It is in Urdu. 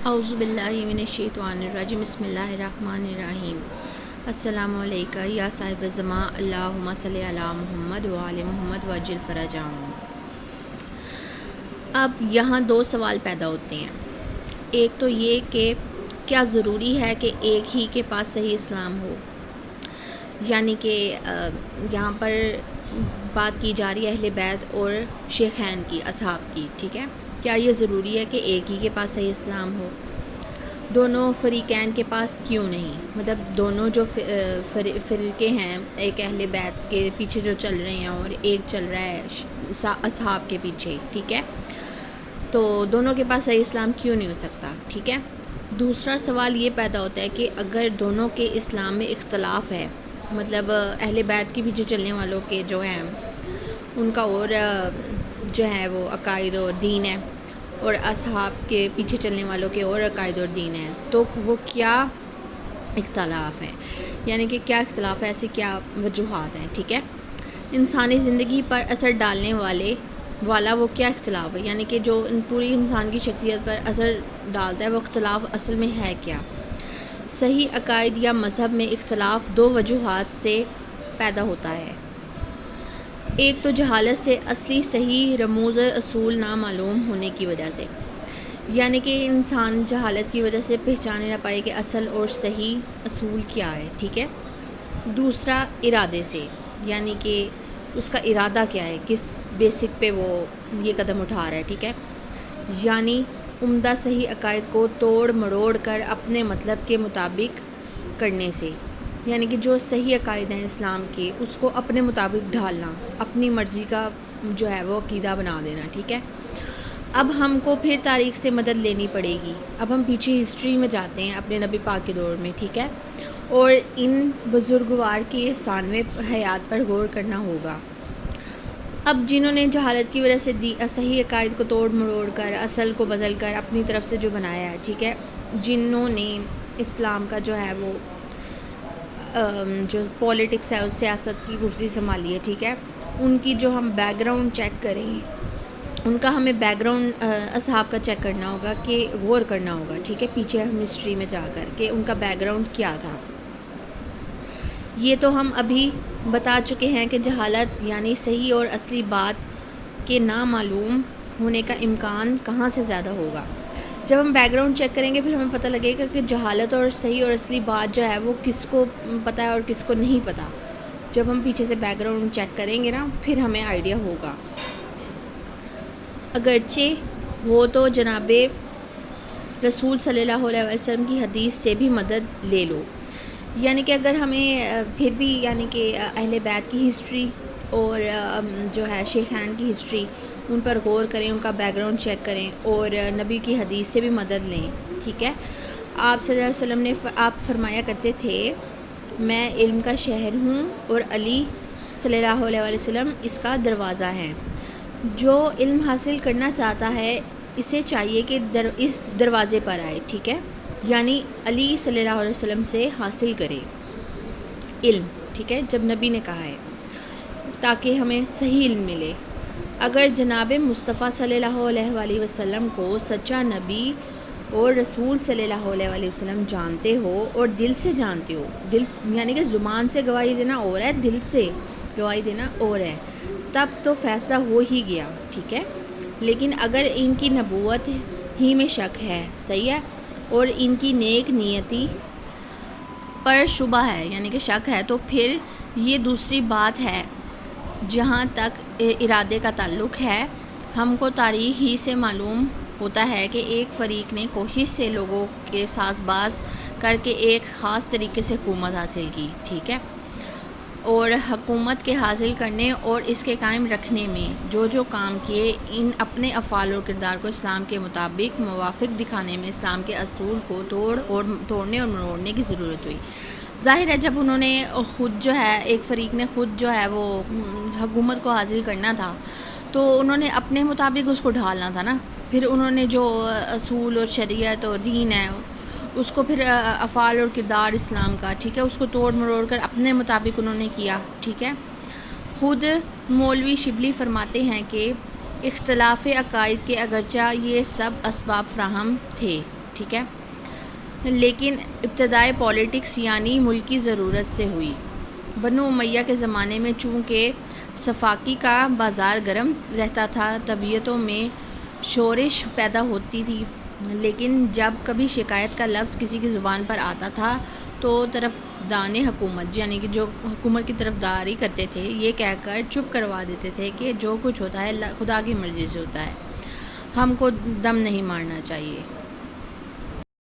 اعوذ باللہ من الشیطان الرجیم بسم اللہ الرحمن الرحیم السلام علیکم یا صاحب زمان اللہم صلی علی محمد وعلی محمد وعجل فرجہم۔ اب یہاں دو سوال پیدا ہوتے ہیں۔ ایک تو یہ کہ کیا ضروری ہے کہ ایک ہی کے پاس صحیح اسلام ہو، یعنی کہ یہاں پر بات کی جا رہی ہے اہل بیت اور شیخین کی، اصحاب کی، ٹھیک ہے۔ کیا یہ ضروری ہے کہ ایک ہی کے پاس صحیح اسلام ہو؟ دونوں فریقین کے پاس کیوں نہیں؟ مطلب دونوں جو فرقے ہیں، ایک اہل بیت کے پیچھے جو چل رہے ہیں اور ایک چل رہا ہے اصحاب کے پیچھے، ٹھیک ہے، تو دونوں کے پاس صحیح اسلام کیوں نہیں ہو سکتا؟ ٹھیک ہے۔ دوسرا سوال یہ پیدا ہوتا ہے کہ اگر دونوں کے اسلام میں اختلاف ہے، مطلب اہل بیت کے پیچھے چلنے والوں کے جو ہیں ان کا اور جو ہے وہ عقائد اور دین ہے، اور اصحاب کے پیچھے چلنے والوں کے اور عقائد اور دین ہے، تو وہ کیا اختلاف ہیں، یعنی کہ کیا اختلاف ہے، ایسی کیا وجوہات ہیں؟ ٹھیک ہے۔ انسانی زندگی پر اثر ڈالنے والا وہ کیا اختلاف ہے، یعنی کہ جو پوری انسان کی شخصیت پر اثر ڈالتا ہے، وہ اختلاف اصل میں ہے کیا؟ صحیح عقائد یا مذہب میں اختلاف دو وجوہات سے پیدا ہوتا ہے۔ ایک تو جہالت سے، اصلی صحیح رموز اصول نامعلوم ہونے کی وجہ سے، یعنی کہ انسان جہالت کی وجہ سے پہچانے نہ پائے کہ اصل اور صحیح اصول کیا ہے، ٹھیک ہے۔ دوسرا ارادے سے، یعنی کہ اس کا ارادہ کیا ہے، کس بیسک پہ وہ یہ قدم اٹھا رہا ہے، ٹھیک ہے۔ یعنی عمدہ صحیح عقائد کو توڑ مروڑ کر اپنے مطلب کے مطابق کرنے سے، یعنی کہ جو صحیح عقائد ہیں اسلام کے، اس کو اپنے مطابق ڈھالنا، اپنی مرضی کا جو ہے وہ عقیدہ بنا دینا، ٹھیک ہے۔ اب ہم کو پھر تاریخ سے مدد لینی پڑے گی۔ اب ہم پیچھے ہسٹری میں جاتے ہیں اپنے نبی پاک کے دور میں، ٹھیک ہے، اور ان بزرگوار کے ثانوے حیات پر غور کرنا ہوگا۔ اب جنہوں نے جہالت کی وجہ سے صحیح عقائد کو توڑ مروڑ کر، اصل کو بدل کر اپنی طرف سے جو بنایا ہے، ٹھیک ہے، جنہوں نے اسلام کا جو ہے وہ جو پولیٹکس ہے، اس سیاست کی کرسی سنبھالی ہے، ٹھیک ہے، ان کی جو ہم بیک گراؤنڈ چیک کریں، ان کا ہمیں بیک گراؤنڈ اصحاب کا چیک کرنا ہوگا، کہ غور کرنا ہوگا، ٹھیک ہے، پیچھے ہم ہسٹری میں جا کر کہ ان کا بیک گراؤنڈ کیا تھا۔ یہ تو ہم ابھی بتا چکے ہیں کہ جہالت یعنی صحیح اور اصلی بات کے نامعلوم ہونے کا امکان کہاں سے زیادہ ہوگا۔ جب ہم بیک گراؤنڈ چیک کریں گے، پھر ہمیں پتہ لگے گا کہ جہالت اور صحیح اور اصلی بات جو ہے وہ کس کو پتہ ہے اور کس کو نہیں پتہ۔ جب ہم پیچھے سے بیک گراؤنڈ چیک کریں گے نا، پھر ہمیں آئیڈیا ہوگا۔ اگرچہ ہو تو جناب رسول صلی اللہ علیہ وسلم کی حدیث سے بھی مدد لے لو، یعنی کہ اگر ہمیں پھر بھی یعنی کہ اہل بیت کی ہسٹری اور جو ہے شیخین کی ہسٹری، ان پر غور کریں، ان کا بیک گراؤنڈ چیک کریں اور نبی کی حدیث سے بھی مدد لیں، ٹھیک ہے۔ آپ صلی اللہ علیہ وسلم نے آپ فرمایا کرتے تھے، میں علم کا شہر ہوں اور علی صلی اللہ علیہ وسلم اس کا دروازہ ہے۔ جو علم حاصل کرنا چاہتا ہے، اسے چاہیے کہ اس دروازے پر آئے، ٹھیک ہے، یعنی علی صلی اللہ علیہ وسلم سے حاصل کرے علم، ٹھیک ہے، جب نبی نے کہا ہے، تاکہ ہمیں صحیح علم ملے۔ اگر جناب مصطفیٰ صلی اللہ علیہ وسلم کو سچا نبی اور رسول صلی اللہ علیہ وسلم جانتے ہو اور دل سے جانتے ہو، دل یعنی کہ زبان سے گواہی دینا اور ہے، دل سے گواہی دینا اور ہے، تب تو فیصلہ ہو ہی گیا، ٹھیک ہے۔ لیکن اگر ان کی نبوت ہی میں شک ہے، صحیح ہے، اور ان کی نیک نیتی پر شبہ ہے، یعنی کہ شک ہے، تو پھر یہ دوسری بات ہے۔ جہاں تک ارادے کا تعلق ہے، ہم کو تاریخ ہی سے معلوم ہوتا ہے کہ ایک فریق نے کوشش سے لوگوں کے ساز باز کر کے ایک خاص طریقے سے حکومت حاصل کی، ٹھیک ہے، اور حکومت کے حاصل کرنے اور اس کے قائم رکھنے میں جو کام کیے، ان اپنے افعال اور کردار کو اسلام کے مطابق موافق دکھانے میں اسلام کے اصول کو توڑنے اور مروڑنے کی ضرورت ہوئی۔ ظاہر ہے، جب انہوں نے خود جو ہے، ایک فریق نے خود جو ہے وہ حکومت کو حاصل کرنا تھا، تو انہوں نے اپنے مطابق اس کو ڈھالنا تھا نا، پھر انہوں نے جو اصول اور شریعت اور دین ہے، اس کو پھر افعال اور کردار اسلام کا، ٹھیک ہے، اس کو توڑ مروڑ کر اپنے مطابق انہوں نے کیا، ٹھیک ہے۔ خود مولوی شبلی فرماتے ہیں کہ اختلاف عقائد کے اگرچہ یہ سب اسباب فراہم تھے، ٹھیک ہے، لیکن ابتدائے پولیٹکس یعنی ملکی ضرورت سے ہوئی۔ بنو امیہ کے زمانے میں چونکہ صفاقی کا بازار گرم رہتا تھا، طبیعتوں میں شورش پیدا ہوتی تھی، لیکن جب کبھی شکایت کا لفظ کسی کی زبان پر آتا تھا تو طرفداران حکومت یعنی کہ جو حکومت کی طرفداری کرتے تھے یہ کہہ کر چپ کروا دیتے تھے کہ جو کچھ ہوتا ہے خدا کی مرضی سے ہوتا ہے، ہم کو دم نہیں مارنا چاہیے۔